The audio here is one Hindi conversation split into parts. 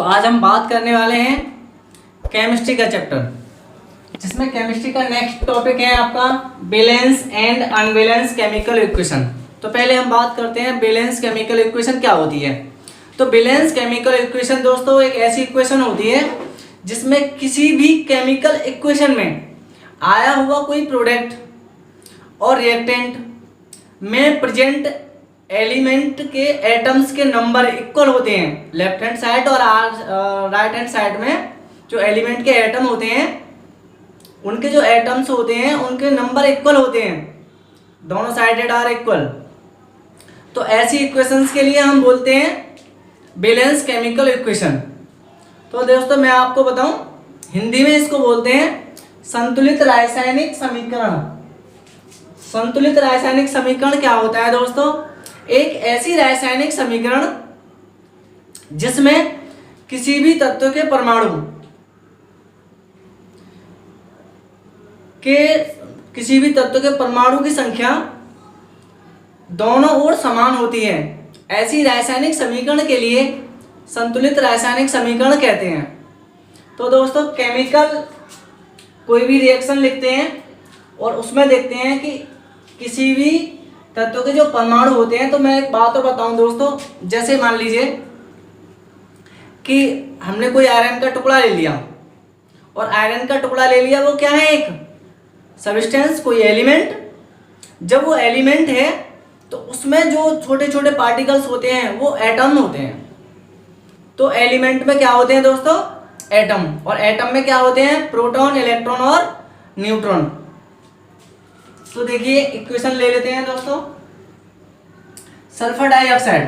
आज हम बात करने वाले हैं केमिस्ट्री का चैप्टर, जिसमें केमिस्ट्री का नेक्स्ट टॉपिक है आपका balance and unbalance chemical equation. तो पहले हम बात करते हैं बैलेंस केमिकल इक्वेशन क्या होती है। तो बैलेंस केमिकल इक्वेशन दोस्तों एक ऐसी इक्वेशन होती है जिसमें किसी भी केमिकल इक्वेशन में आया हुआ कोई प्रोडक्ट और रिएक्टेंट में प्रेजेंट एलिमेंट के एटम्स के नंबर इक्वल होते हैं। लेफ्ट हैंड साइड और राइट हैंड साइड में जो एलिमेंट के एटम होते हैं उनके जो एटम्स होते हैं उनके नंबर इक्वल होते हैं, दोनों साइडेड आर इक्वल। तो ऐसी इक्वेशंस के लिए हम बोलते हैं बैलेंस केमिकल इक्वेशन। तो दोस्तों मैं आपको बताऊं, हिंदी में इसको बोलते हैं संतुलित रासायनिक समीकरण। संतुलित रासायनिक समीकरण क्या होता है दोस्तों? एक ऐसी रासायनिक समीकरण जिसमें किसी भी तत्व के परमाणु की संख्या दोनों ओर समान होती है। ऐसी रासायनिक समीकरण के लिए संतुलित रासायनिक समीकरण कहते हैं। तो दोस्तों केमिकल कोई भी रिएक्शन लिखते हैं और उसमें देखते हैं कि किसी भी तत्व के जो परमाणु होते हैं। तो मैं एक बात और बताऊं दोस्तों, जैसे मान लीजिए कि हमने कोई आयरन का टुकड़ा ले लिया और आयरन का टुकड़ा ले लिया, वो क्या है? एक सब्सटेंस, कोई एलिमेंट। जब वो एलिमेंट है तो उसमें जो छोटे छोटे पार्टिकल्स होते हैं वो एटम होते हैं। तो एलिमेंट में क्या होते हैं दोस्तों? एटम। और एटम में क्या होते हैं? प्रोटॉन, इलेक्ट्रॉन और न्यूट्रॉन। तो देखिए इक्वेशन ले लेते हैं दोस्तों। Sulphur dioxide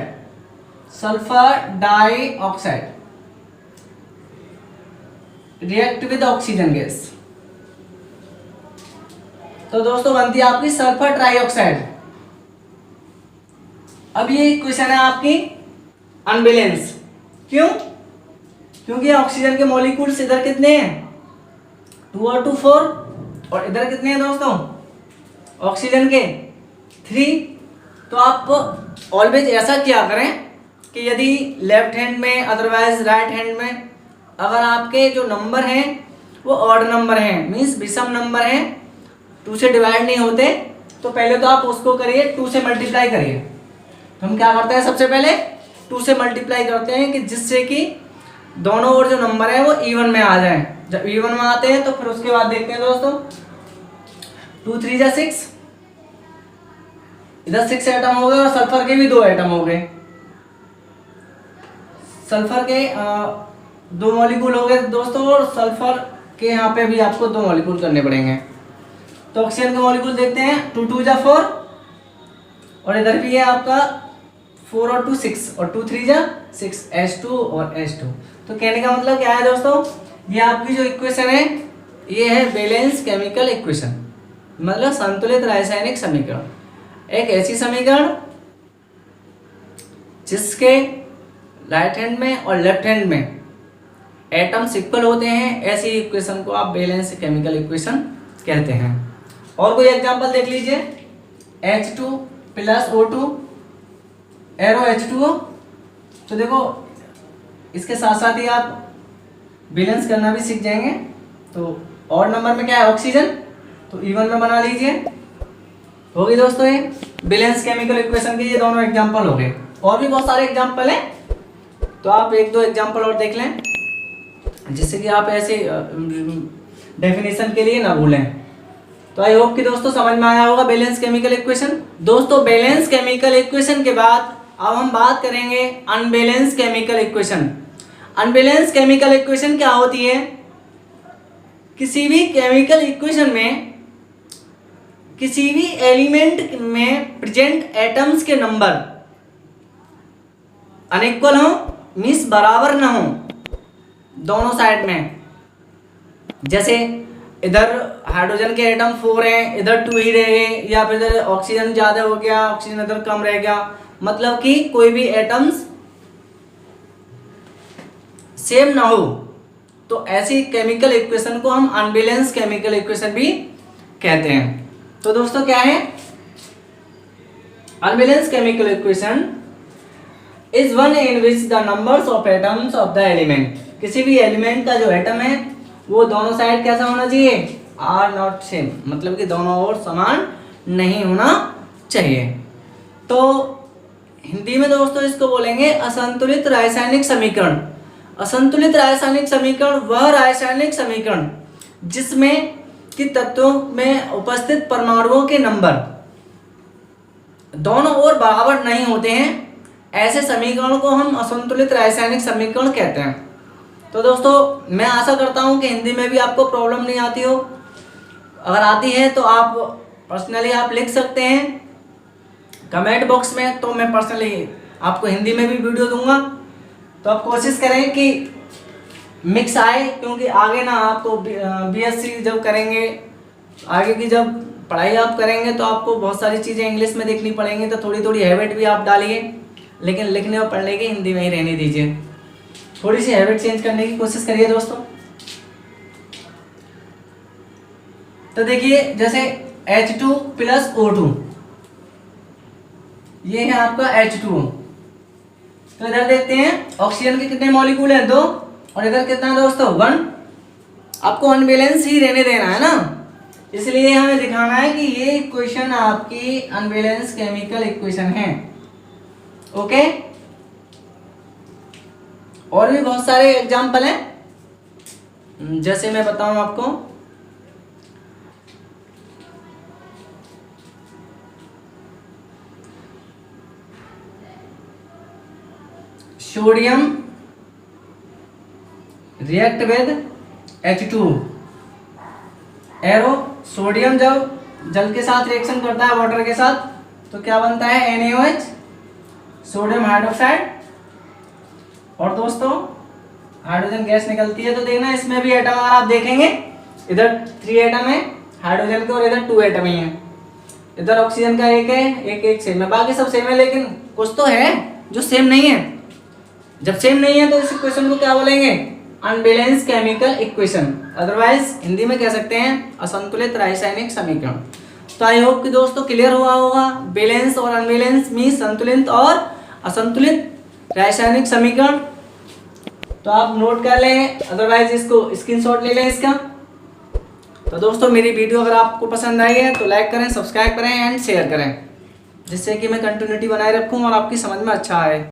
react with oxygen gas. तो दोस्तों बनती है आपकी सल्फर ट्राइऑक्साइड। अब ये इक्वेशन है आपकी अनबैलेंस। क्यों? क्योंकि ऑक्सीजन के मॉलिक्यूल्स इधर कितने हैं? 2 और 2 4, और इधर कितने हैं दोस्तों ऑक्सीजन के? 3। तो आप ऑलवेज ऐसा किया करें कि यदि लेफ्ट हैंड में अदरवाइज राइट हैंड में अगर आपके जो नंबर हैं वो ऑड नंबर हैं, मीन्स विषम नंबर हैं, 2 से डिवाइड नहीं होते, तो पहले तो आप उसको करिए 2 से मल्टीप्लाई करिए। तो हम क्या करते हैं? सबसे पहले 2 से मल्टीप्लाई करते हैं कि जिससे कि दोनों ओर जो नंबर है वो इवन में आ जाए। जब इवन में आते हैं तो फिर उसके बाद देखते हैं दोस्तों 2 3 जा 6, इधर 6 एटम हो गए और सल्फर के भी 2 एटम हो गए। सल्फर के 2 मॉलिक्यूल हो गए दोस्तों, और सल्फर के यहाँ पे भी आपको 2 मॉलिक्यूल करने पड़ेंगे। तो ऑक्सीजन के मॉलिक्यूल देखते हैं 2 2 जा 4, और इधर भी है आपका 4 और 2 6, और 2 3 जा 6, H2 और H2। तो कहने का मतलब क्या है दोस्तों? ये आपकी जो इक्वेशन है ये है बैलेंस केमिकल इक्वेशन, मतलब संतुलित रासायनिक समीकरण। एक ऐसी समीकरण जिसके राइट हैंड में और लेफ्ट हैंड में एटम्स इक्वल होते हैं, ऐसी इक्वेशन को आप बैलेंस केमिकल इक्वेशन कहते हैं। और कोई एग्जांपल देख लीजिए, H2 + O2 एरो H2O। तो देखो इसके साथ साथ ही आप बैलेंस करना भी सीख जाएंगे। तो और नंबर में क्या है? ऑक्सीजन, तो इवन में बना लीजिए। होगी दोस्तों ये बैलेंस केमिकल इक्वेशन के ये दोनों एग्जांपल हो गए। और भी बहुत सारे एग्जांपल हैं, तो आप 1-2 एग्जांपल और देख लें जिससे कि आप ऐसे डेफिनेशन के लिए ना भूलें। तो आई होप कि दोस्तों समझ में आया होगा बैलेंस केमिकल इक्वेशन। दोस्तों बैलेंस केमिकल इक्वेशन के बाद अब हम बात करेंगे unbalance chemical equation. Unbalance chemical equation क्या होती है? किसी भी केमिकल इक्वेशन में किसी भी एलिमेंट में प्रेजेंट एटम्स के नंबर अनइक्वल हो, मींस बराबर ना हो दोनों साइड में। जैसे इधर हाइड्रोजन के एटम 4 हैं, इधर 2 ही रह गए, या फिर इधर ऑक्सीजन ज़्यादा हो गया, ऑक्सीजन इधर कम रह गया, मतलब कि कोई भी एटम्स सेम ना हो, तो ऐसी केमिकल इक्वेशन को हम अनबैलेंस केमिकल इक्वेशन भी कहते हैं। तो दोस्तों क्या है unbalance chemical equation? Is one in which the numbers of atoms of the element. किसी भी एलिमेंट का जो एटम है वो दोनों साइड कैसा होना चाहिए, आर नॉट सेम, मतलब कि दोनों ओर समान नहीं होना चाहिए। तो हिंदी में दोस्तों इसको बोलेंगे असंतुलित रासायनिक समीकरण। असंतुलित रासायनिक समीकरण वह रासायनिक समीकरण जिसमें कि तत्वों में उपस्थित परमाणुओं के नंबर दोनों ओर बराबर नहीं होते हैं, ऐसे समीकरण को हम असंतुलित रासायनिक समीकरण कहते हैं। तो दोस्तों मैं आशा करता हूं कि हिंदी में भी आपको प्रॉब्लम नहीं आती हो। अगर आती है तो आप पर्सनली आप लिख सकते हैं कमेंट बॉक्स में, तो मैं पर्सनली आपको हिंदी में भी वीडियो दूंगा। तो आप कोशिश करें कि मिक्स आए, क्योंकि आगे ना आपको बीएससी जब करेंगे, आगे की जब पढ़ाई आप करेंगे तो आपको बहुत सारी चीज़ें इंग्लिश में देखनी पड़ेंगी। तो थोड़ी थोड़ी हैबिट भी आप डालिए, लेकिन लिखने और पढ़ने की हिंदी में ही रहने दीजिए। थोड़ी सी हैबिट चेंज करने की कोशिश करिए दोस्तों। तो देखिए जैसे H2 + O2, ये है आपका H2O। तो इधर देखते हैं ऑक्सीजन के कितने मॉलिक्यूल हैं, 2, और इधर कितना है दोस्तों, 1। आपको अनबैलेंस ही रहने देना है ना, इसलिए हमें दिखाना है कि ये इक्वेशन आपकी अनबैलेंस केमिकल इक्वेशन है। ओके, और भी बहुत सारे एग्जाम्पल हैं, जैसे मैं बताऊं आपको, sodium react with H2 arrow. Sodium जब जल के साथ रिएक्शन करता है वाटर के साथ तो क्या बनता है, NaOH, सोडियम हाइड्रोक्साइड, और दोस्तों हाइड्रोजन गैस निकलती है। तो देखना इसमें भी एटम अगर आप देखेंगे, इधर 3 एटम है हाइड्रोजन के और इधर 2 एटम ही है। इधर ऑक्सीजन का 1 है, एक सेम है, बाकी सब सेम है, लेकिन कुछ तो है जो सेम नहीं है। जब सेम नहीं है तो इस इक्वेशन को क्या बोलेंगे, unbalance chemical equation, otherwise Hindi में कह सकते हैं असंतुलित रासायनिक समीकरण। तो आई होप कि दोस्तों क्लियर हुआ होगा। बैलेंस और अनबैलेंस मीन संतुलित और असंतुलित रासायनिक समीकरण। तो आप नोट कर लें, अदरवाइज इसको स्क्रीनशॉट ले लें इसका। तो दोस्तों मेरी वीडियो अगर आपको पसंद आई है तो लाइक करें, सब्सक्राइब करें एंड शेयर करें, जिससे कि मैं कंटिन्यूटी बनाए रखूं और आपकी समझ में अच्छा आए।